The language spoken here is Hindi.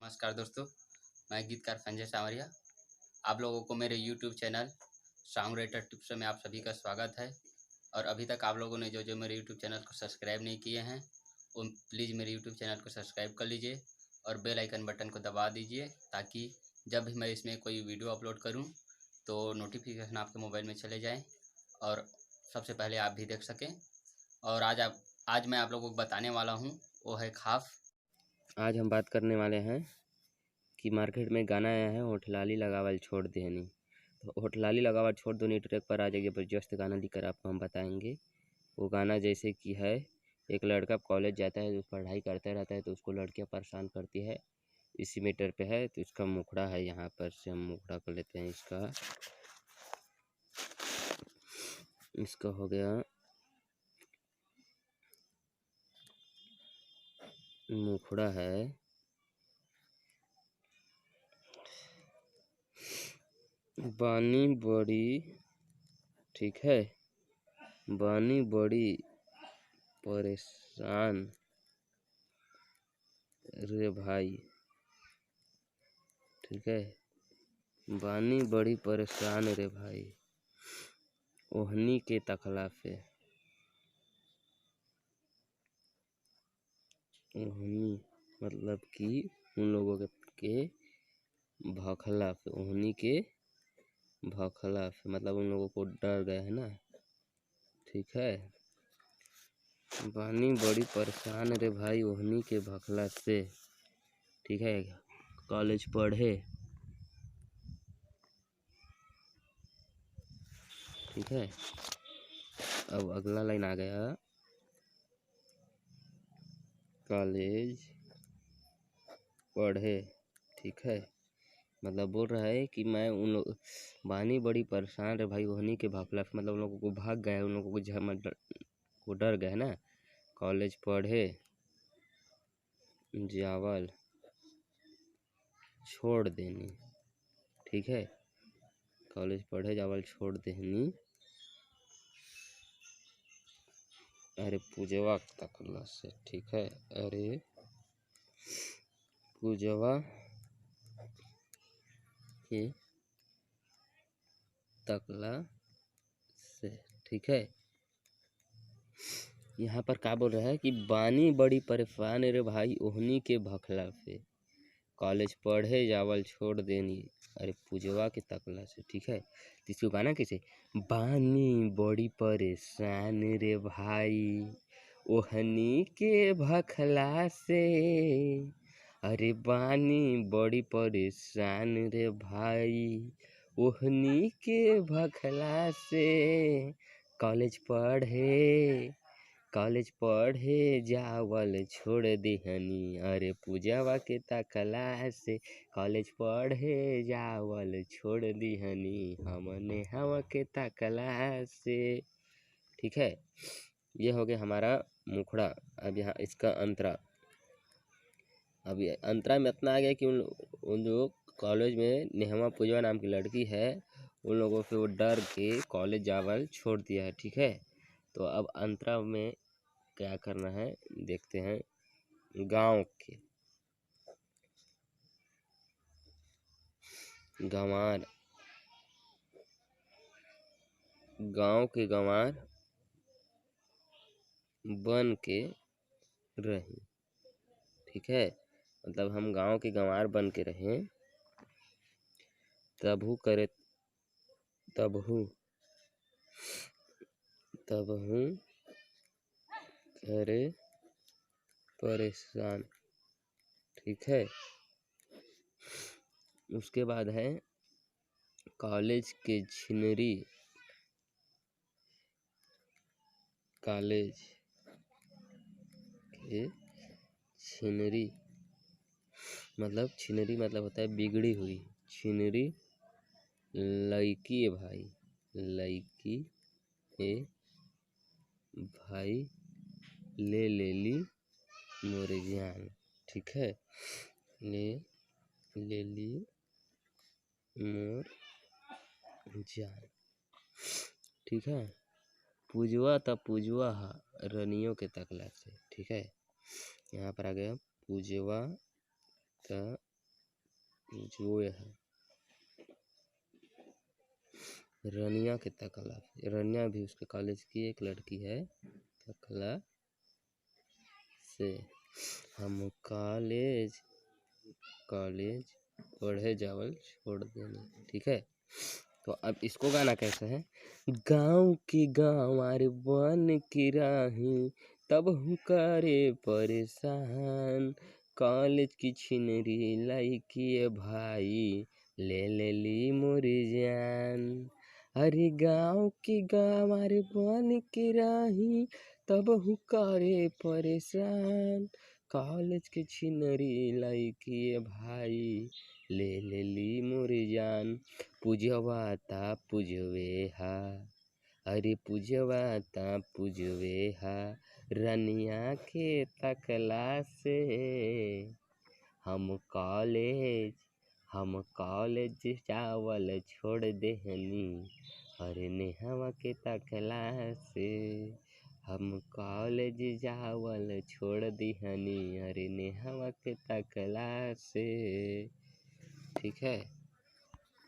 नमस्कार दोस्तों, मैं गीतकार संजय सांवरिया। आप लोगों को मेरे YouTube channel song writer tips में आप सभी का स्वागत है। और अभी तक आप लोगों ने जो मेरे YouTube चैनल को सब्सक्राइब नहीं किए हैं वो प्लीज़ मेरे YouTube चैनल को सब्सक्राइब कर लीजिए और बेल आइकन बटन को दबा दीजिए, ताकि जब भी मैं इसमें कोई वीडियो अपलोड करूं तो नोटिफिकेशन आपके मोबाइल में चले जाएँ और सबसे पहले आप भी देख सकें। और आज मैं आप लोगों को बताने वाला हूँ वो है खौफ। आज हम बात करने वाले हैं कि मार्केट में गाना आया है होठलाली लगावल छोड़ देनी। तो होठलाली लगावल छोड़ दो ट्रैक पर आ जाइए, जबरदस्त गाना लिखकर आपको हम बताएंगे। वो गाना जैसे कि है, एक लड़का कॉलेज जाता है, तो पढ़ाई करता रहता है, तो उसको लड़कियां परेशान करती है। इसी मीटर पे है, तो इसका मुखड़ा है, यहाँ पर से हम मुखड़ा कर लेते हैं। इसका हो गया मुखड़ा है। बानी बड़ी, ठीक है, बानी बड़ी परेशान रे भाई, ठीक है, बानी बड़ी परेशान रे भाई ओहनी के तकला पे। ओहनी मतलब कि उन लोगों के भखला पे, ओहनी के भखला पे मतलब उन लोगों को डर गए है ना, ठीक है। बानी बड़ी परेशान रे भाई ओहनी के भखला से, ठीक है। कॉलेज पढ़े, ठीक है। अब अगला लाइन आ गया, कॉलेज पढ़े, ठीक है। मतलब बोल रहा है कि मैं उन लोग बानी बड़ी परेशान रे भाई ओहनी के भखला से, मतलब उन लोगों को भाग गए, उन लोगों को डर गए ना। कॉलेज पढ़े जावल छोड़ देनी, ठीक है। कॉलेज पढ़े जावल छोड़ देनी अरे पूजवा तकला से, ठीक है। अरे पूजवा के तकला से, ठीक है। यहाँ पर क्या बोल रहा है कि बानी बड़ी परेशान रे भाई ओहनी के भखला से, कॉलेज पढ़े जावल छोड़ देनी अरे पूजवा के तकला से, ठीक है। तो इसको गाना कैसे, बानी बड़ी परेशान रे भाई ओहनी के भखला से, अरे बानी बड़ी परेशान रे भाई ओहनी के भखला से, कॉलेज पढ़े जावल छोड़ देहनी अरे पूजवा के तकला से, कॉलेज पढ़े जावल छोड़ देहनी हमने हवा के तकला से, ठीक है। ये हो गया हमारा मुखड़ा। अब यहाँ इसका अंतरा, अब ये अंतरा में इतना आ गया कि उन जो कॉलेज में नेहमा पूजवा नाम की लड़की है, उन लोगों से वो डर के कॉलेज जावल छोड़ दिया है, ठीक है। तो अब अंतरा में क्या करना है देखते हैं। गांव के गंवार, गांव के गंवार बन के रहें, ठीक है। मतलब हम गांव के गंवार बन के रहें, तबहू करे तबहू तबहू करे परेशान, ठीक है। उसके बाद है कॉलेज के छिनरी, कॉलेज के छिनरी मतलब होता है बिगड़ी हुई, छिनरी लड़की है भाई, लड़की है भाई ले ली मोरे जान, ठीक है। ले ली मोर जान, ठीक है। पूजवा था पूजवा हा रनियों के तकला से, ठीक है। यहाँ पर आ गया पूजवा का जो है रनिया के तकला से, रनिया भी उसके कॉलेज की एक लड़की है, तकला से। हम कॉलेज कॉलेज पढ़े जावल छोड़ देने। ठीक है, तो अब इसको गाना कैसे है। गाँव की गाँवार बन की राही तब हूँ करे परेशान, कॉलेज की छिनरी लड़की है भाई ले ली मोरी जान। अरे गाँव की गाँवार बन की राही तब हूँ करे परेशान, कॉलेज की छिनरी लड़की है भाई ले ली मोरी जान। पूजवा ता पूजवे हा, अरे पूजवा ता पूजवे हा, रनिया के तकला से। हम कॉलेज चावल छोड़ देहनी, अरे नेहवा के तकला से। हम कॉलेज जावल छोड़ दिहनी, अरे नेहवा के तकला से। ठीक है।